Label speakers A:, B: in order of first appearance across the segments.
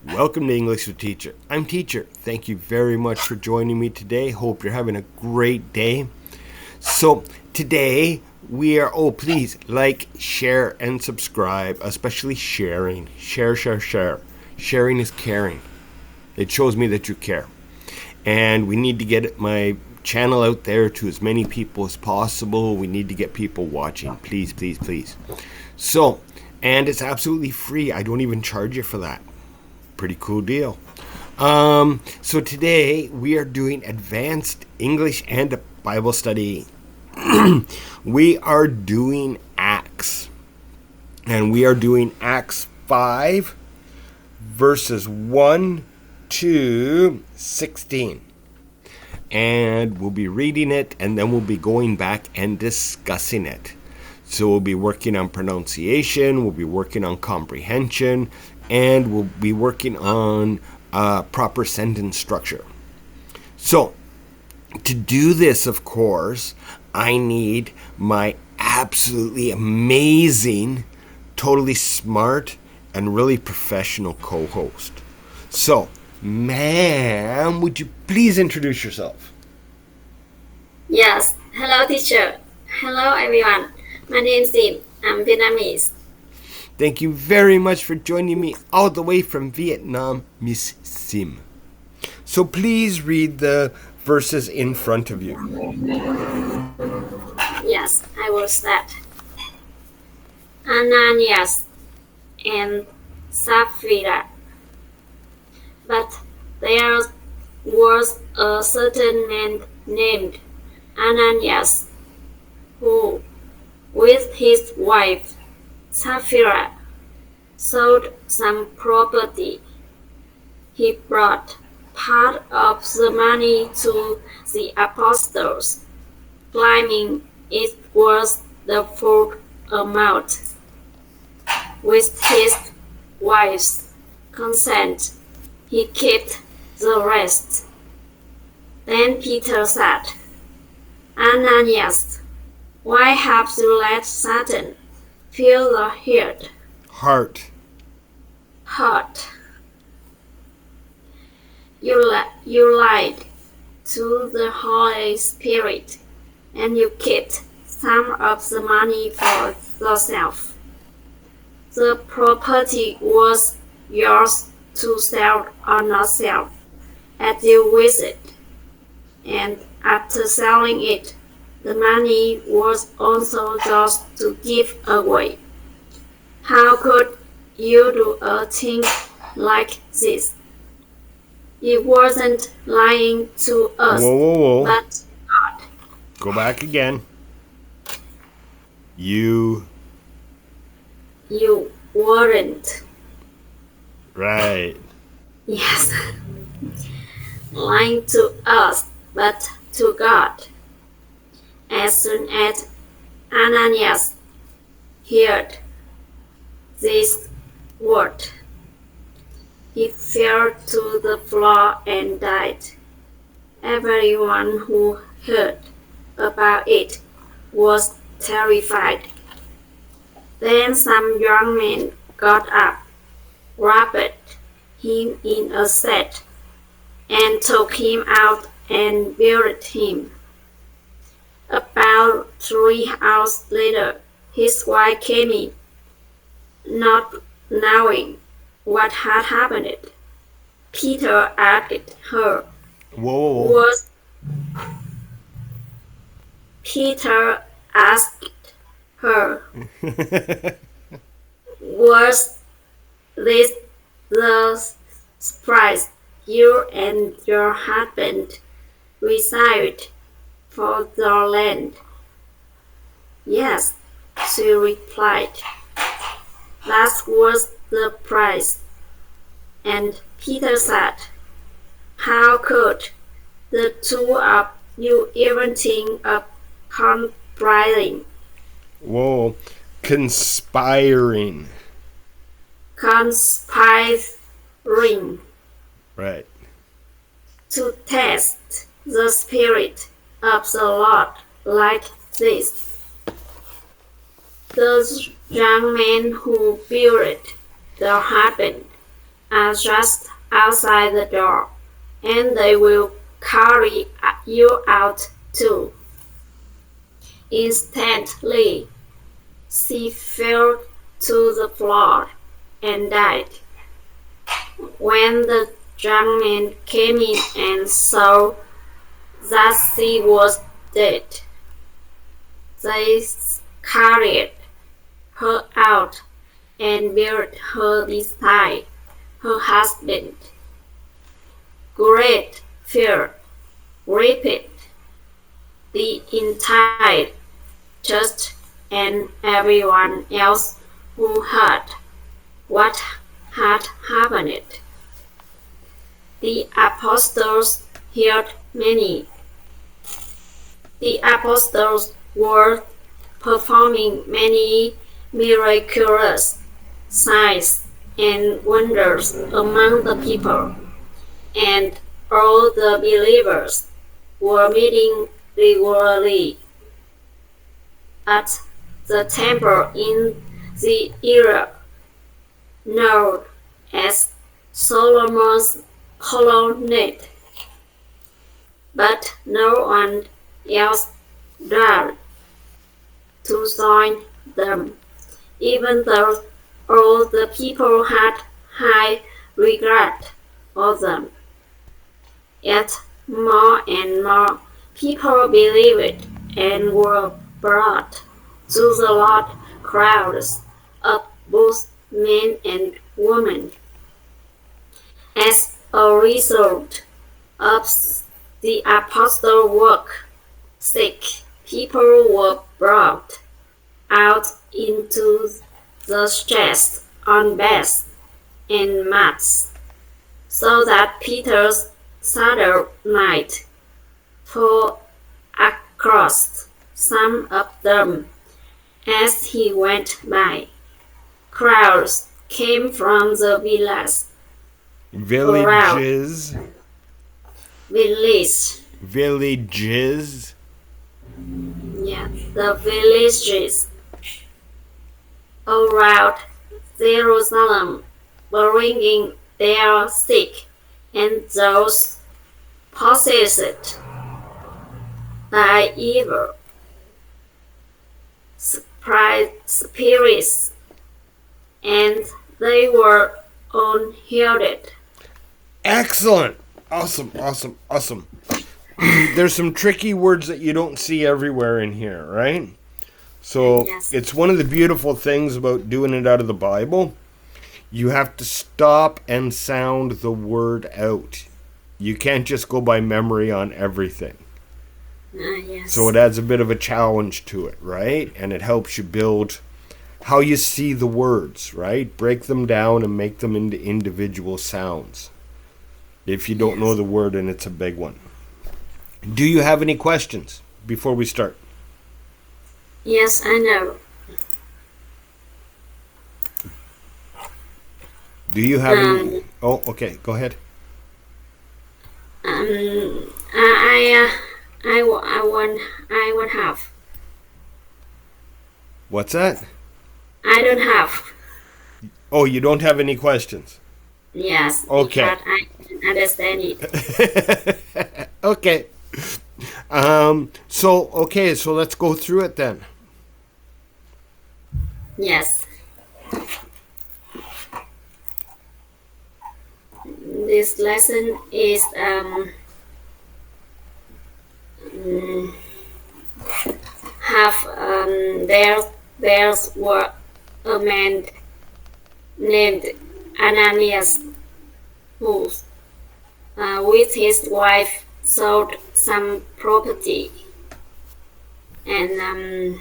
A: Welcome to English with Teacher. I'm Teacher. Thank you very much for joining me today. Hope you're having a great day. So today we are, please like, share, and subscribe, especially sharing. Share. Sharing is caring. It shows me that you care. And we need to get my channel out there to as many people as possible. We need to get people watching. Please. So, and it's absolutely free. I don't even charge you for that. Pretty cool deal. So today we are doing advanced English and Bible study. We are doing Acts. And we are doing Acts 5, verses 1 to 16. And we'll be reading it, and then we'll be going back and discussing it. So we'll be working on pronunciation, we'll be working on comprehension, and we'll be working on proper sentence structure. So to do this, of course, I need my absolutely amazing, totally smart, and really professional co-host. So, ma'am, would you please introduce yourself?
B: Yes. Hello, teacher. Hello, everyone. My name is Sim. I'm Vietnamese.
A: Thank you very much for joining me all the way from Vietnam, Miss Sim. So please read the verses in front of you.
B: Yes, I will start. Ananias and Sapphira. But there was a certain man named Ananias who, with his wife Sapphira, sold some property. He brought part of the money to the apostles, claiming it was the full amount. With his wife's consent, he kept the rest. Then Peter said, Ananias, why have you let Satan fill the
A: Heart.
B: You lied to the Holy Spirit, and you kept some of the money for yourself. The property was yours to sell or not sell as you wish it, and after selling it, the money was also yours to give away. How could you do a thing like this? It wasn't lying to us,
A: Whoa.
B: but God.
A: Go back again. You
B: weren't.
A: Right.
B: Yes. Lying to us, but to God. As soon as Ananias heard this word, he fell to the floor and died. Everyone who heard about it was terrified. Then some young men got up, wrapped him in a sack, and took him out and buried him. About 3 hours later, his wife came in, not knowing what had happened. Peter asked her, Was this the surprise you and your husband received for the land? Yes, she replied. That was the price. And Peter said, how could the two of you even think of conspiring?
A: Conspiring. Right.
B: To test the Spirit of the Lord like this. The young man who buried the husband are just outside the door, and they will carry you out too. Instantly, she fell to the floor and died. When the young men came in and saw that she was dead, they carried her out and buried her beside her husband. Great fear gripped the entire church and everyone else who heard what had happened. The apostles heard many. The apostles were performing many miraculous signs and wonders among the people, and all the believers were meeting regularly at the temple in the area known as Solomon's Colonnade. But no one else dared to join them, even though all the people had high regard of them. Yet more and more people believed and were brought to the Lord crowds of both men and women. As a result of the apostle work, sick people were brought out into the streets on beds and mats, so that Peter's shadow might fall across some of them as he went by. Crowds came from the villages.
A: Villages.
B: Yeah, the villages around Jerusalem, bringing their sick and those possessed by evil spirits, and they were unhealed.
A: Excellent. Awesome. There's some tricky words that you don't see everywhere in here, right? So
B: Yes.
A: It's one of the beautiful things about doing it out of the Bible. You have to stop and sound the word out. You can't just go by memory on everything.
B: Yes.
A: So it adds a bit of a challenge to it, right? And it helps you build how you see the words, right? Break them down and make them into individual sounds. If you don't know the word and it's a big one. Do you have any questions before we start?
B: Yes, I know.
A: Do you have any? Oh, okay. Go ahead.
B: I won't have.
A: What's that?
B: I don't have.
A: Oh, you don't have any questions?
B: Yes.
A: Okay.
B: But I can understand it.
A: Okay. So let's go through it then.
B: Yes. This lesson is there were a man named Ananias who with his wife sold some property, and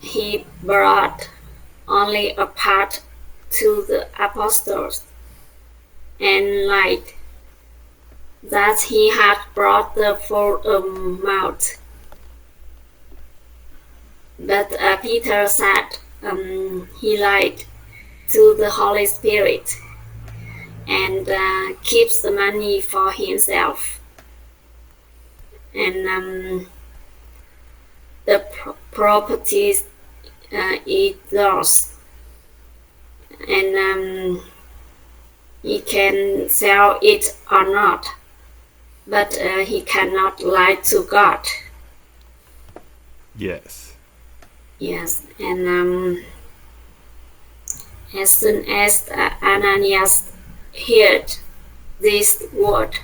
B: he brought only a part to the apostles, and lied that he had brought the full amount. But Peter said he lied to the Holy Spirit and keeps the money for himself. And the property is lost. And he can sell it or not, but he cannot lie to God.
A: Yes.
B: Yes, and as soon as Ananias heard this word,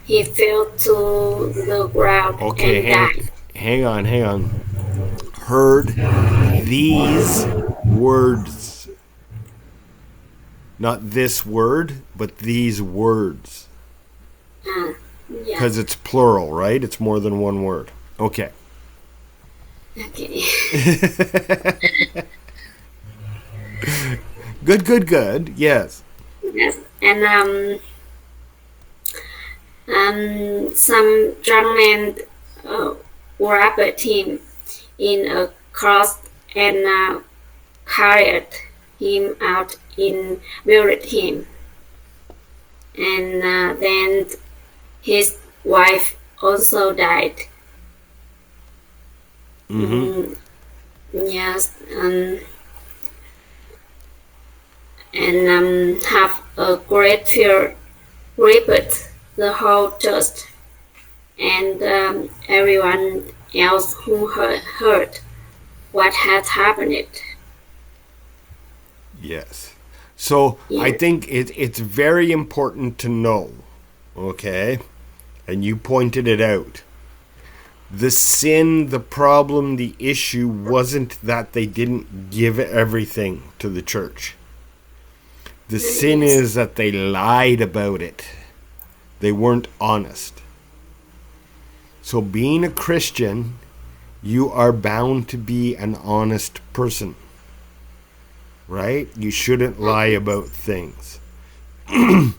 B: he fell to the ground and died.
A: Hang on. Heard these words. Not this word, but these words.
B: Yeah.
A: Because it's plural, right? It's more than one word. Okay.
B: Okay.
A: Good. Yes.
B: Yes, and some drunk men wrapped him in a cloth and carried him out and buried him. And then his wife also died. Yes, and have a great fear gripped the whole church and everyone else who heard what had happened.
A: Yes. So
B: Yeah.
A: I think it's very important to know, okay? And you pointed it out. The sin, the problem, the issue wasn't that they didn't give everything to the church. The sin is that they lied about it. They weren't honest. So being a Christian, you are bound to be an honest person. Right? You shouldn't lie about things. I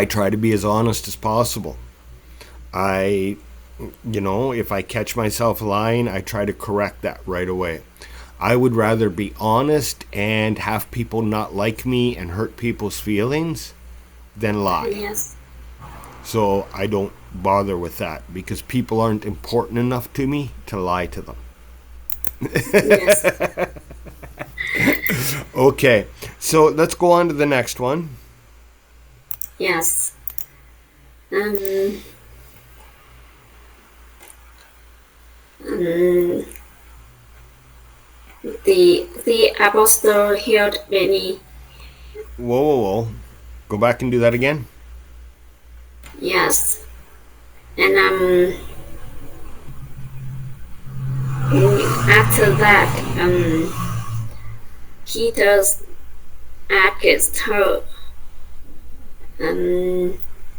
A: try to be as honest as possible. If I catch myself lying, I try to correct that right away. I would rather be honest and have people not like me and hurt people's feelings than lie.
B: Yes.
A: So I don't bother with that because people aren't important enough to me to lie to them.
B: Yes.
A: Okay, so let's go on to the next one.
B: Yes. The apostle healed many.
A: Whoa. Go back and do that again.
B: Yes. And after that, Peter asked her,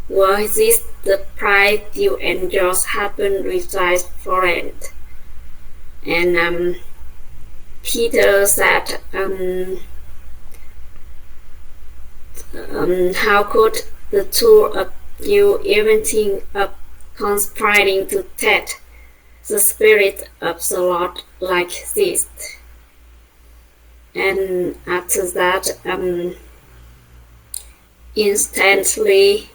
B: was this the price you and your husband received for it? And Peter said, how could the two of you even think of conspiring to take the spirit of the Lord like this? And after that, instantly,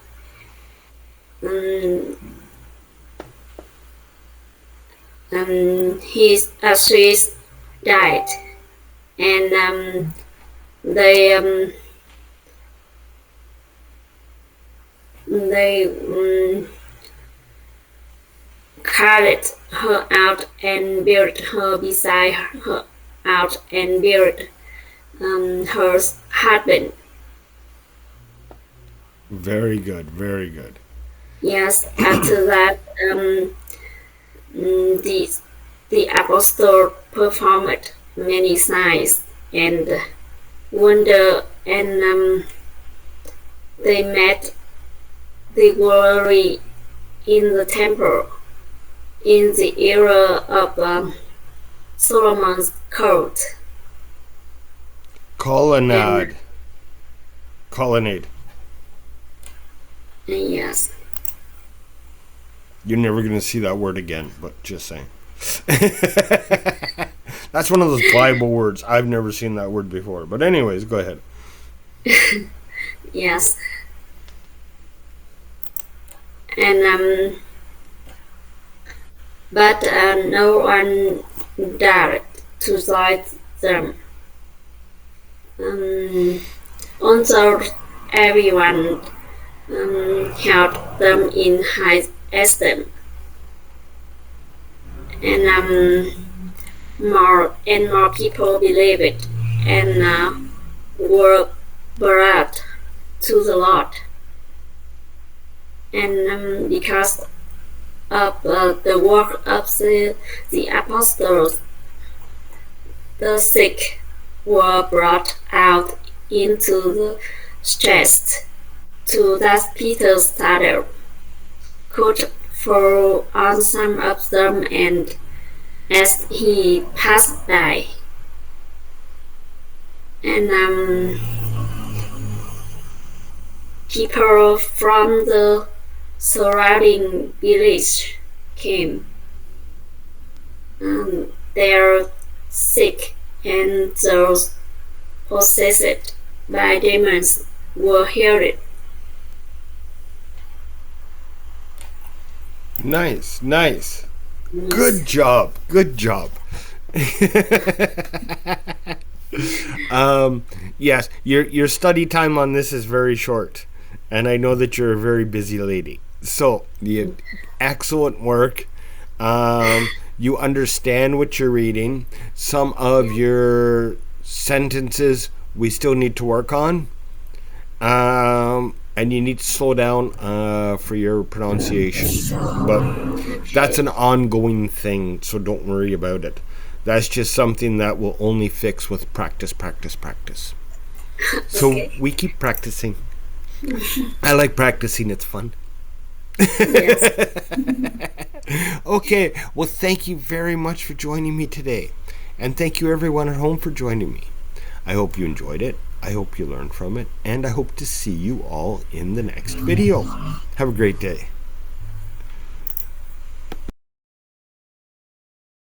B: his ashes died, and they carried her out and buried her beside her out and buried her husband.
A: Very good.
B: Yes, after that, the apostle performed many signs and wonder, and they met the glory in the temple in the era of Solomon's court.
A: Colonnade.
B: Yes.
A: You're never going to see that word again, but just saying. That's one of those Bible words. I've never seen that word before. But anyways, go ahead.
B: Yes. And but no one dared to join them. Although everyone held them in high esteem, and more people believed it and were brought to the Lord. And because of the work of the apostles, the sick were brought out into the streets to that Peter started, could fall on some of them, and as he passed by, and people from the surrounding village came. They're sick, and those possessed by demons were healed.
A: Nice. Good job. Yes, your study time on this is very short, and I know that you're a very busy lady. So, excellent work. You understand what you're reading. Some of your sentences we still need to work on. And you need to slow down for your pronunciation. But that's an ongoing thing, so don't worry about it. That's just something that will only fix with practice. So we keep practicing. I like practicing, it's fun.
B: Yes.
A: Okay, well, thank you very much for joining me today. And thank you everyone at home for joining me. I hope you enjoyed it. I hope you learned from it. And I hope to see you all in the next video. Have a great day.